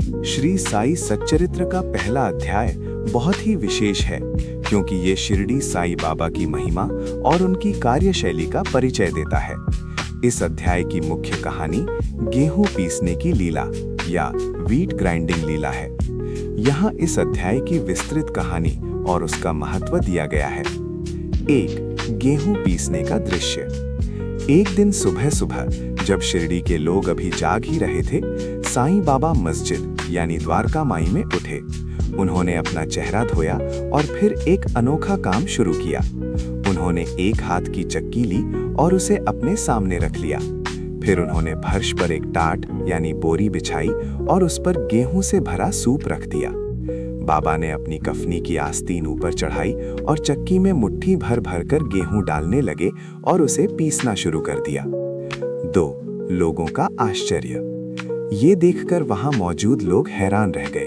श्री साई सच्चरित्र का पहला अध्याय बहुत ही विशेष है क्योंकि ये शिरडी साई बाबा की महिमा और उनकी कार्यशैली का परिचय देता है। इस अध्याय की मुख्य कहानी गेहूं पीसने की लीला या व्हीट ग्राइंडिंग लीला है। यहाँ इस अध्याय की विस्तृत कहानी और उसका महत्व दिया गया है। 1. गेहूं पीसने का दृश्य। एक दिन सुबह सुबह जब शिरडी के लोग अभी जाग ही रहे थे, साईं बाबा मस्जिद यानी द्वारका माई में उठे। उन्होंने अपना चेहरा धोया और फिर एक अनोखा काम शुरू किया। उन्होंने एक हाथ की चक्की ली और उसे अपने सामने रख लिया। फिर उन्होंने फर्श पर एक टाट यानी बोरी बिछाई और उस पर गेहूं से भरा सूप रख दिया। बाबा ने अपनी कफनी की आस्तीन ऊपर चढ़ाई और चक्की में मुट्ठी भर भर कर गेहूं डालने लगे और उसे पीसना शुरू कर दिया। 2. लोगों का आश्चर्य। ये देखकर वहां मौजूद लोग हैरान रह गए।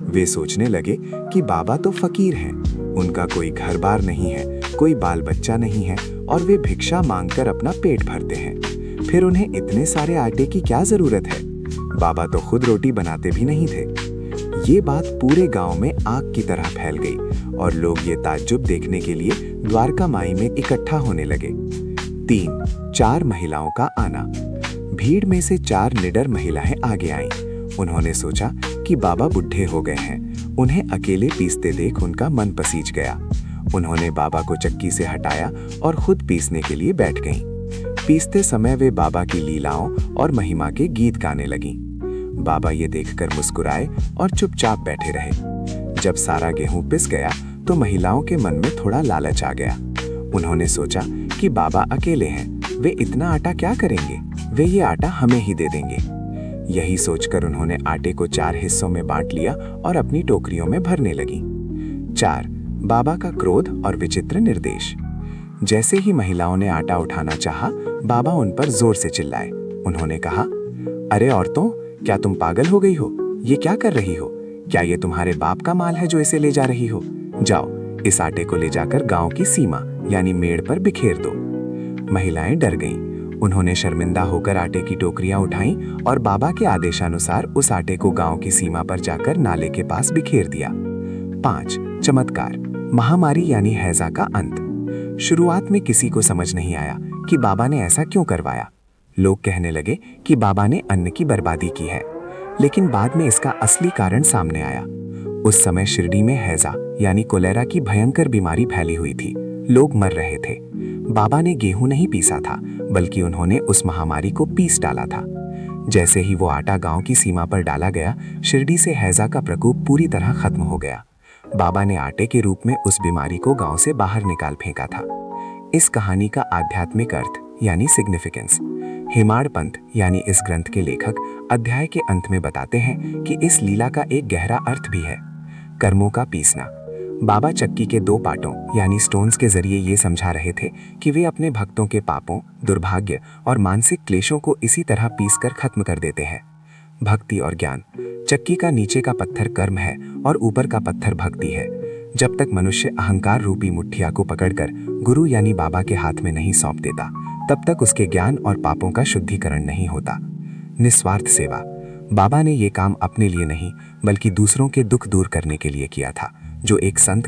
वे सोचने लगे कि बाबा तो फकीर हैं, उनका कोई घर बार नहीं है, कोई बाल बच्चा नहीं है और वे भिक्षा मांगकर अपना पेट भरते हैं। फिर उन्हें इतने सारे आटे की क्या जरूरत है? बाबा तो खुद रोटी बनाते भी नहीं थे। ये बात पूरे गांव में आग की तरह फैल गई और लोग ये ताज्जुब देखने के लिए द्वारका माई में इकट्ठा होने लगे। 3. 4 महिलाओं का आना। भीड़ में से 4 निडर महिलाएं आगे आईं। उन्होंने सोचा कि बाबा बुढ़े हो गए हैं, उन्हें अकेले पीसते देख उनका मन पसीज गया। उन्होंने बाबा को चक्की से हटाया और खुद पीसने के लिए बैठ गईं। पीसते समय वे बाबा की लीलाओं और महिमा के गीत गाने लगीं। बाबा ये देखकर मुस्कुराए और चुपचाप बैठे रहे। जब सारा गेहूं पिस गया तो महिलाओं के मन में थोड़ा लालच आ गया। उन्होंने सोचा कि बाबा अकेले हैं, वे इतना आटा क्या करेंगे, वे ये आटा हमें ही दे देंगे। यही सोचकर उन्होंने आटे को 4 हिस्सों में बांट लिया और अपनी टोकरियों में भरने लगी। 4. बाबा का क्रोध और विचित्र निर्देश। जैसे ही महिलाओं ने आटा उठाना चाहा, बाबा उन पर जोर से चिल्लाए। उन्होंने कहा, अरे औरतों, क्या तुम पागल हो गई हो? ये क्या कर रही हो? क्या ये तुम्हारे बाप का माल है जो इसे ले जा रही हो? जाओ, इस आटे को ले जाकर गांव की सीमा यानी मेड़ पर बिखेर दो। महिलाएं डर गईं। उन्होंने शर्मिंदा होकर आटे की टोकरियां उठाईं और बाबा के आदेशानुसार उस आटे को गांव की सीमा पर जाकर नाले के पास बिखेर दिया। 5. चमत्कार। महामारी यानी हैजा का अंत। शुरुआत में किसी को समझ नहीं आया कि बाबा ने ऐसा क्यों करवाया। लोग कहने लगे कि बाबा ने अन्न की बर्बादी की है, लेकिन बाद में इसका असली कारण सामने आया। उस समय शिरडी में हैजा यानी कोलेरा की भयंकर बीमारी फैली हुई थी। लोग मर रहे थे। बाबा ने गेहूं नहीं पीसा था, बल्कि उन्होंने उस महामारी को पीस डाला था। जैसे ही वो आटा गांव की सीमा पर डाला गया, शिरडी से हैजा का प्रकोप पूरी तरह खत्म हो गया। बाबा ने आटे के रूप में उस बीमारी को गांव से बाहर निकाल फेंका था। इस कहानी का आध्यात्मिक अर्थ यानी सिग्निफिकेंस। हेमाड़ पंथ यानी इस ग्रंथ के लेखक अध्याय के अंत में बताते हैं कि इस लीला का एक गहरा अर्थ भी है। कर्मों का पीसना। बाबा चक्की के 2 पाटों यानी स्टोन्स के जरिए ये समझा रहे थे कि वे अपने भक्तों के पापों, दुर्भाग्य और मानसिक क्लेशों को इसी तरह पीसकर खत्म कर देते हैं। भक्ति और ज्ञान। चक्की का नीचे का पत्थर कर्म है और ऊपर का पत्थर भक्ति है। जब तक मनुष्य अहंकार रूपी मुठ्ठिया को पकड़कर गुरु यानी बाबा के हाथ में नहीं सौंप देता, तब तक उसके ज्ञान और पापों का शुद्धिकरण नहीं होता। निस्वार्थ सेवा। बाबा ने ये काम अपने लिए नहीं बल्कि दूसरों के दुख दूर करने के लिए किया था, जो एक संत